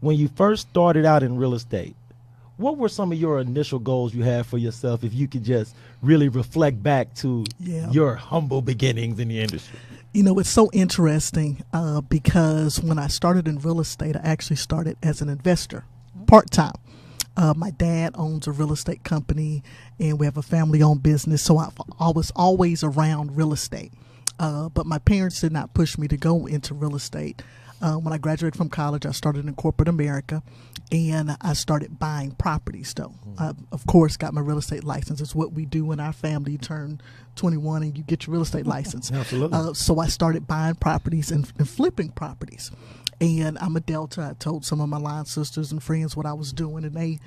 When you first started out in real estate, what were some of your initial goals you had for yourself, if you could just really reflect back to your humble beginnings in the industry? You know, it's so interesting because when I started in real estate, I actually started as an investor, part-time. My dad owns a real estate company, and we have a family-owned business, so I was always around real estate. But my parents did not push me to go into real estate. When I graduated from college, I started in corporate America, and I started buying properties, though. I, of course, got my real estate license. It's what we do in our family. You turn 21 and you get your real estate license. Absolutely. So I started buying properties and flipping properties. And I'm a Delta. I told some of my line sisters and friends what I was doing, and they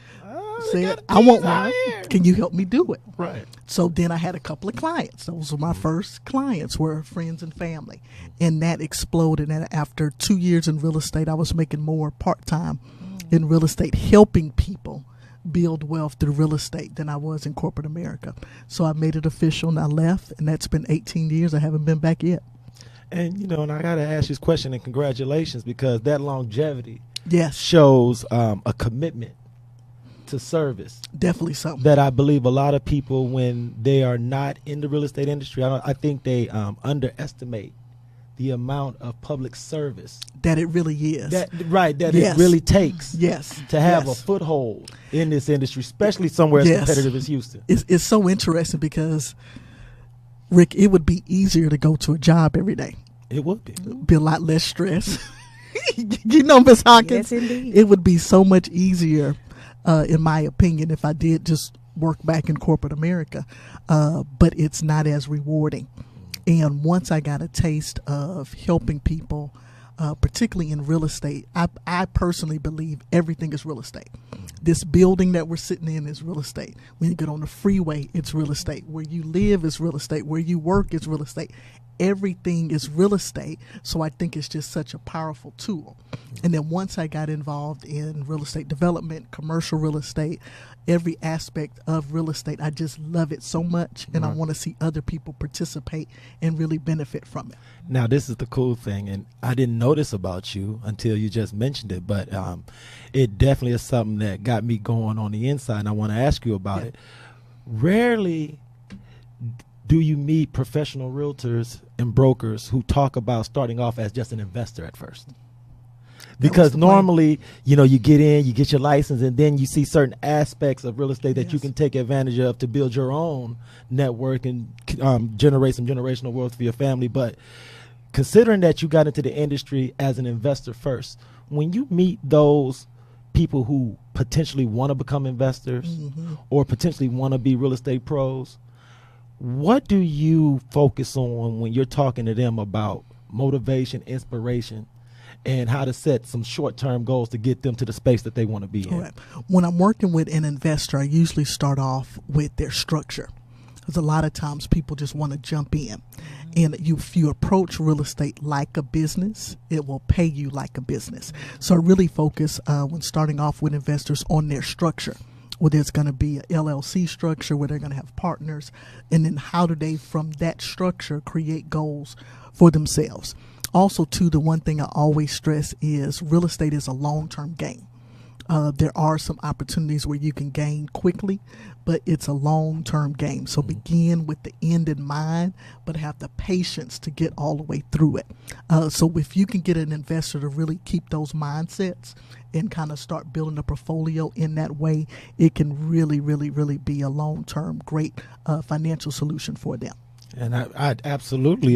said, I want one. Can you help me do it? Right. So then I had a couple of clients. Those were my first clients, were friends and family. And that exploded. And after 2 years in real estate, I was making more part-time in real estate, helping people build wealth through real estate than I was in corporate America. So I made it official, and I left, and that's been 18 years. I haven't been back yet. And, you know, and I got to ask you this question, and congratulations, because that longevity Yes. shows a commitment to service. Definitely something. That I believe a lot of people, when they are not in the real estate industry, I think they underestimate the amount of public service That it really is. that Yes. it really takes Yes. to have Yes. a foothold in this industry, especially somewhere as Yes. competitive as Houston. It's so interesting because, Rick, it would be easier to go to a job every day. It would be. Be a lot less stress. You know, Ms. Hawkins, Yes, indeed. it would be so much easier, in my opinion, if I did just work back in corporate America. But it's not as rewarding. And once I got a taste of helping people, particularly in real estate, I personally believe everything is real estate. This building that we're sitting in is real estate. When you get on the freeway, it's real estate. Where you live is real estate. Where you work is real estate. Everything is real estate. So I think it's just such a powerful tool. And then once I got involved in real estate development, commercial real estate, every aspect of real estate, I just love it so much. And I want to see other people participate and really benefit from it. Now, this is the cool thing, and I didn't notice about you until you just mentioned it, but it definitely is something that got me going on the inside, and I want to ask you about it. Rarely do you meet professional realtors and brokers who talk about starting off as just an investor at first. Because normally, you know, you get in, you get your license, and then you see certain aspects of real estate that you can take advantage of to build your own network and generate some generational wealth for your family. But considering that you got into the industry as an investor first, when you meet those people who potentially want to become investors or potentially want to be real estate pros, what do you focus on when you're talking to them about motivation, inspiration, and how to set some short-term goals to get them to the space that they want to be in? Right. When I'm working with an investor, I usually start off with their structure. Because a lot of times people just want to jump in. And if you approach real estate like a business, it will pay you like a business. So I really focus when starting off with investors on their structure. Whether it's going to be an LLC structure, where they're going to have partners, and then how do they, from that structure, create goals for themselves. Also, too, the one thing I always stress is real estate is a long-term game. There are some opportunities where you can gain quickly, but it's a long-term game. So begin with the end in mind, but have the patience to get all the way through it. So if you can get an investor to really keep those mindsets and kind of start building a portfolio in that way, it can really, really, really be a long-term great financial solution for them. And I absolutely